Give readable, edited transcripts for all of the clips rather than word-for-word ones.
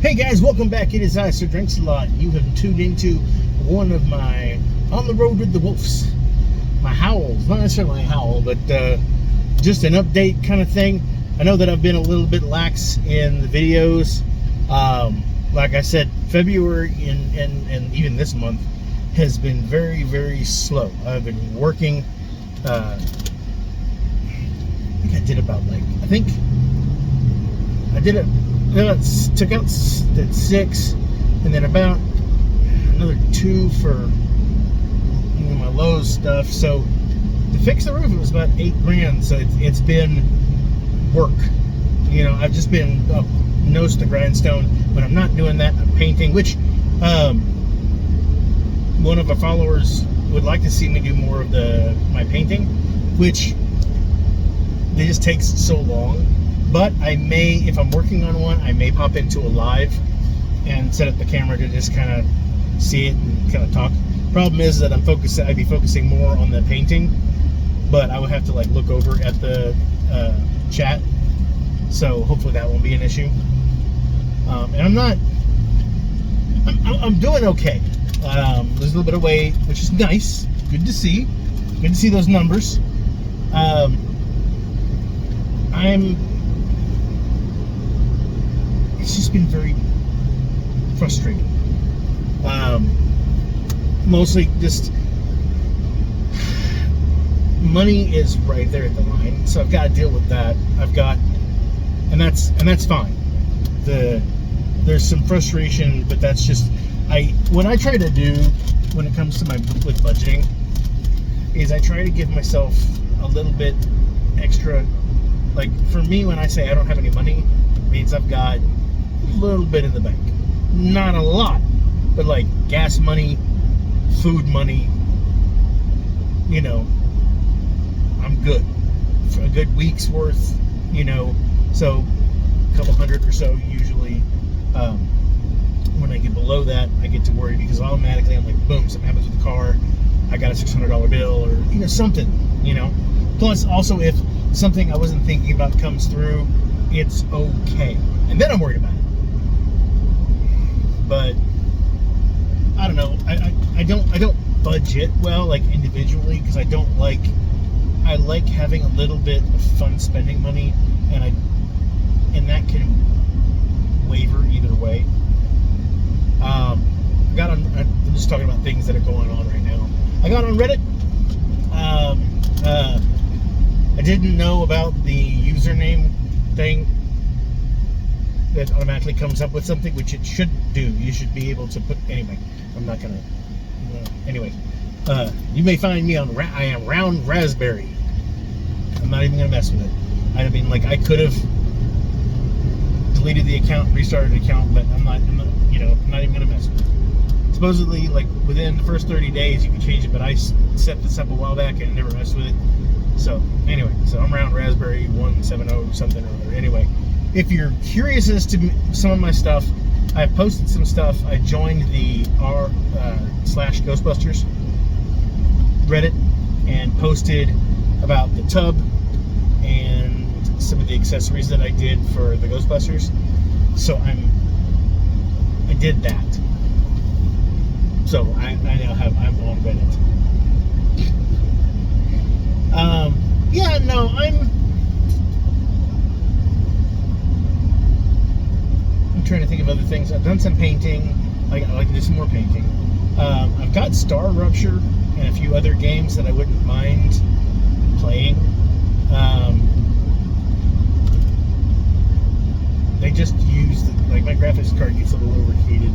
Hey guys, welcome back. It is I, Sir Drinks a Lot. You have tuned into one of my On the Road with the Wolves. My howls, not necessarily a howl, but just an update kind of thing. I know that I've been a little bit lax in the videos. Like I said, February and even this month has been very, very slow. I've been working. I think I did about took out 6, and then about another 2 for my Lowe's stuff. So to fix the roof, it was about $8,000. So it's been work. I've just been nose to the grindstone. When I'm not doing that, I'm painting. Which one of our followers would like to see me do more of my painting, which it just takes so long. But I may, if I'm working on one, I may pop into a live and set up the camera to just kind of see it and kind of talk. Problem is that I'd be focusing more on the painting, but I would have to look over at the chat. So hopefully that won't be an issue. And I'm doing okay. There's a little bit of weight, which is nice. Good to see. Good to see those numbers. It's just been very frustrating. Mostly just money is right there at the line, so I've got to deal with that. And that's fine. There's some frustration, but that's just what I try to do when it comes to with budgeting is I try to give myself a little bit extra. Like for me, when I say I don't have any money, it means I've got a little bit in the bank. Not a lot, but like gas money, food money, I'm good. For a good week's worth, so a couple hundred or so usually. When I get below that, I get to worry because automatically I'm like, boom, something happens with the car, I got a $600 bill or, something, Plus, also, if something I wasn't thinking about comes through, it's okay. And then I'm worried about it. But I don't know. I don't budget well, like individually, because I like having a little bit of fun spending money, and that can waver either way. I'm just talking about things that are going on right now. I got on Reddit. I didn't know about the username thing that automatically comes up with something, which it should do. You should be able to put, anyway, I'm not gonna, anyway, you may find me on, I am Round Raspberry. I'm not even gonna mess with it. I mean, I could have deleted the account, restarted the account, but I'm not even gonna mess with it. Supposedly, within the first 30 days, you can change it, but I set this up a while back and never messed with it. So, anyway, I'm Round Raspberry 170 something or other. Anyway, if you're curious as to some of my stuff, I've posted some stuff. I joined the r/Ghostbusters Reddit and posted about the tub and some of the accessories that I did for the Ghostbusters. So I did that. So I'm on Reddit. I'm trying to think of other things. I've done some painting. I'd like to do some more painting. I've got Star Rupture and a few other games that I wouldn't mind playing. They just use my graphics card gets a little overheated.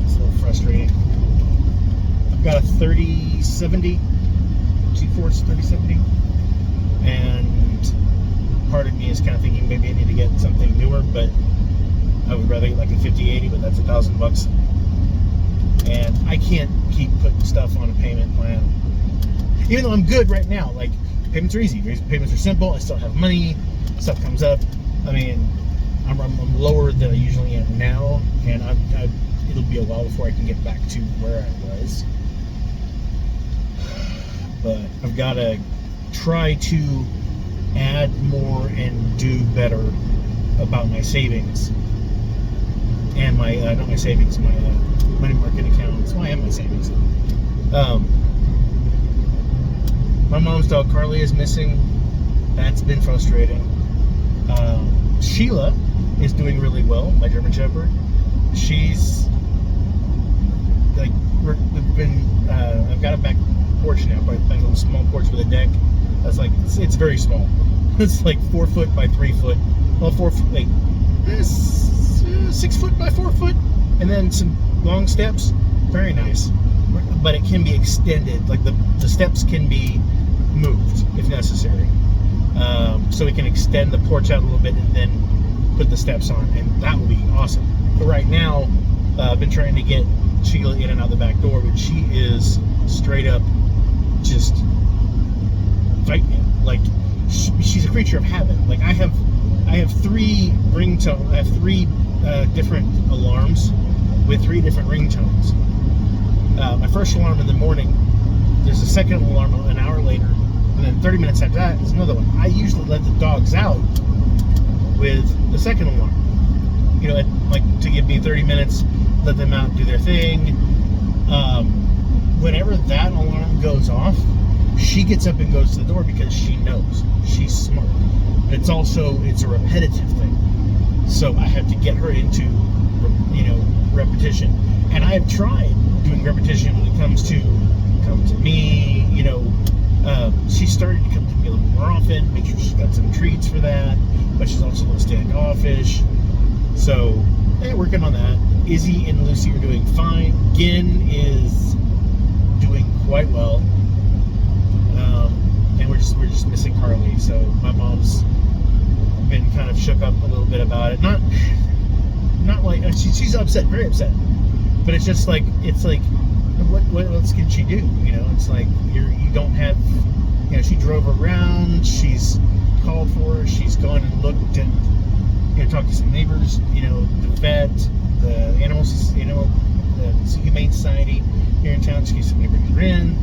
It's a little frustrating. I've got a 3070 GeForce 3070, and part of me is kind of thinking maybe I need to get something newer, but I would rather get a 5080, but that's $1,000, and I can't keep putting stuff on a payment plan, even though I'm good right now. Payments are easy, payments are simple, I still have money, stuff comes up. I mean, I'm lower than I usually am now, and it'll be a while before I can get back to where I was. But I've got to try to add more and do better about my savings and my not my savings, my money market accounts. Well, I have my savings. My mom's dog Carly is missing. That's been frustrating. Sheila is doing really well. My German Shepherd. She's like we've been. I've got a back porch now, but like a little small porch with a deck. That's like it's very small. It's like 4 foot by 3 foot. Well, 4 foot. Wait, 6 foot by 4 foot, and then some long steps. Very nice, but it can be extended. Like the steps can be moved if necessary, so we can extend the porch out a little bit and then put the steps on, and that will be awesome. But right now, I've been trying to get Sheila in and out the back door, but she is straight up just fighting me. Like she's a creature of habit. Like I have 3 ringtones. I have 3 different alarms with 3 different ringtones. My first alarm in the morning. There's a second alarm an hour later, and then 30 minutes after that is another one. I usually let the dogs out with the second alarm. You know, like to give me 30 minutes, let them out and do their thing. Whenever that alarm goes off, she gets up and goes to the door because she knows. She's smart. It's a repetitive thing. So I have to get her into, repetition. And I have tried doing repetition when it comes to come to me, she's starting to come to me a little more often, make sure she's got some treats for that, but she's also a little standoffish. So, working on that. Izzy and Lucy are doing fine. Gin is doing quite well. And we're just missing Carly. So my mom's been kind of shook up a little bit about it. Not like she's upset, very upset. But it's just like what else can she do? It's like you don't have. She drove around. She's called for her. She's gone and looked and talked to some neighbors. The vet, the animals, the Humane Society here in town. She gets some neighbors in,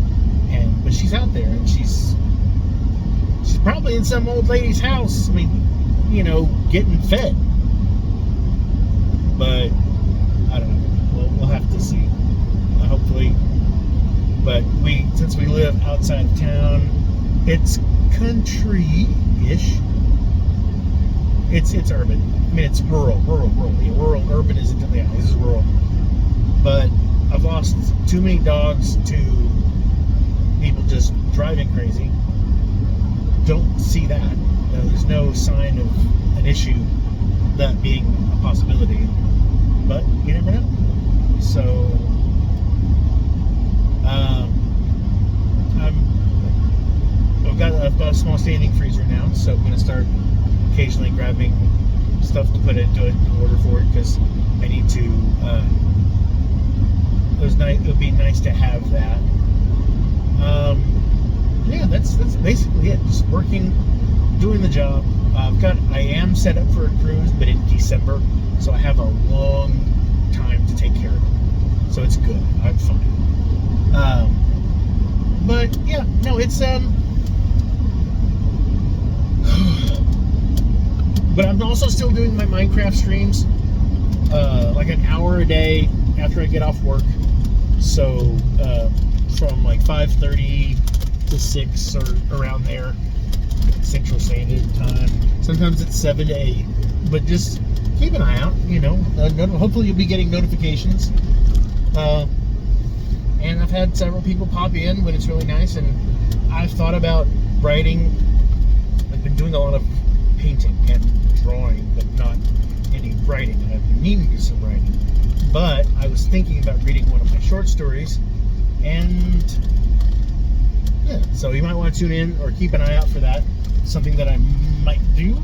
but she's out there and she's probably in some old lady's house. I mean, getting fed. But I don't know. We'll have to see. Hopefully. But since we live outside of town, it's country-ish. It's urban. I mean, it's rural. Yeah, rural, urban is this is rural. But I've lost too many dogs to people just driving crazy. Don't see that. There's no sign of an issue that being a possibility. But you never know. So I've got a small standing freezer now, so I'm going to start occasionally grabbing stuff to put into it in order for it, because I need to. It would be nice to have that. Yeah, that's basically it. Just working, doing the job. I am set up for a cruise, but in December, so I have a long time to take care of it. So it's good. I'm fine. But yeah, no, it's but I'm also still doing my Minecraft streams, like an hour a day after I get off work. So from like 5:30 to 6 or around there, Central Standard Time. Sometimes it's 7 to 8. But just keep an eye out. Hopefully you'll be getting notifications. And I've had several people pop in when it's really nice. And I've thought about writing. I've been doing a lot of painting and drawing, but not any writing. And I've been needing to do some writing. But I was thinking about reading one of my short stories. And yeah, so you might want to tune in or keep an eye out for that. Something that I might do.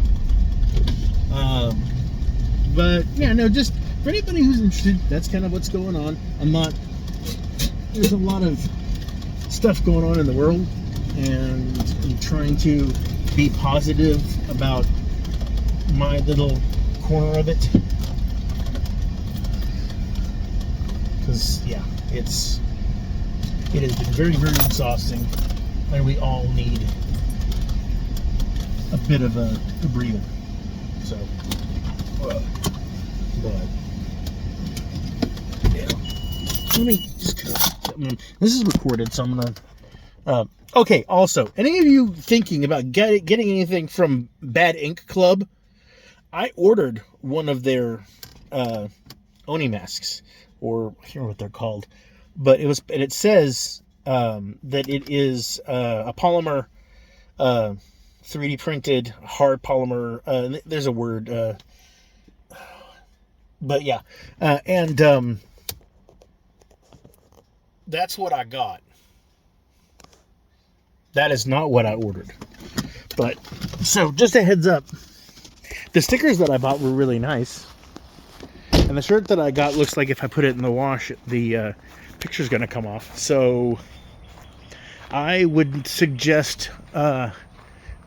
But yeah, no, just for anybody who's interested, that's kind of what's going on. There's a lot of stuff going on in the world, and I'm trying to be positive about my little corner of it. Because yeah, it has been very, very exhausting, and we all need a bit of a breather. So let me just this is recorded, so I'm gonna. Okay. Also, any of you thinking about getting anything from Bad Ink Club? I ordered one of their Oni masks, or I can't remember what they're called, but it says that it is a polymer, 3D printed hard polymer. There's a word, but yeah, and that's what I got. That is not what I ordered, but so just a heads up. The stickers that I bought were really nice. And the shirt that I got looks like if I put it in the wash, the picture's going to come off. So I would suggest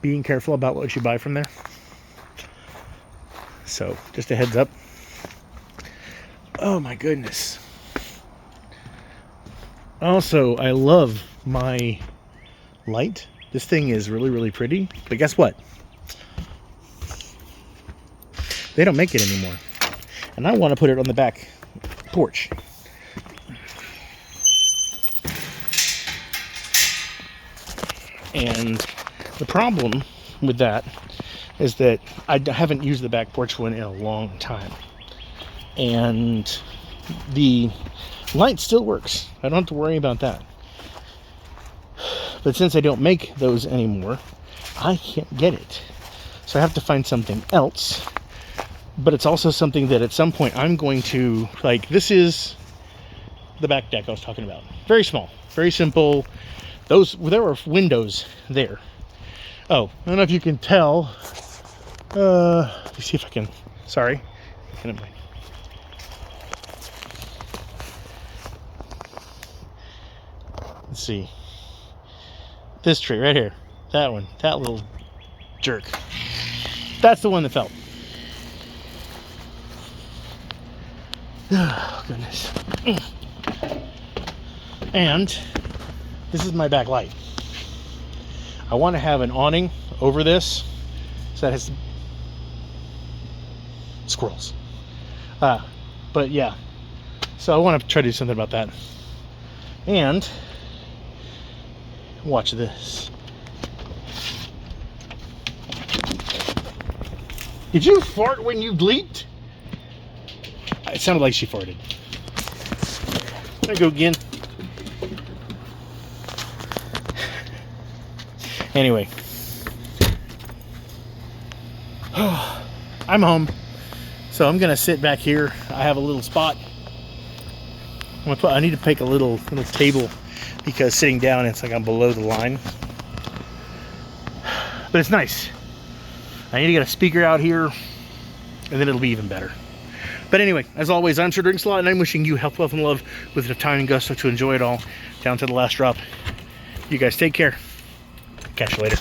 being careful about what you buy from there. So just a heads up. Oh my goodness. Also, I love my light. This thing is really, really pretty. But guess what? They don't make it anymore. And I want to put it on the back porch. And the problem with that is that I haven't used the back porch one in a long time. And the light still works. I don't have to worry about that. But since I don't make those anymore, I can't get it. So I have to find something else. But it's also something that at some point I'm going to, like, this is the back deck I was talking about. Very small, very simple. There were windows there. Oh, I don't know if you can tell. Let me see if I can, sorry. Never mind. Let's see. This tree right here. That one, that little jerk. That's the one that fell. Oh, goodness. And this is my back light. I want to have an awning over this so that has squirrels. But yeah, so I want to try to do something about that. And watch this. Did you fart when you bleeped? It sounded like she farted. There I go again. Anyway. I'm home. So I'm going to sit back here. I have a little spot. I need to make a little table because sitting down it's like I'm below the line. But it's nice. I need to get a speaker out here and then it'll be even better. But anyway, as always, I'm Sir Drinkslot, and I'm wishing you health, wealth, and love with enough time and gusto to enjoy it all, down to the last drop. You guys take care. Catch you later.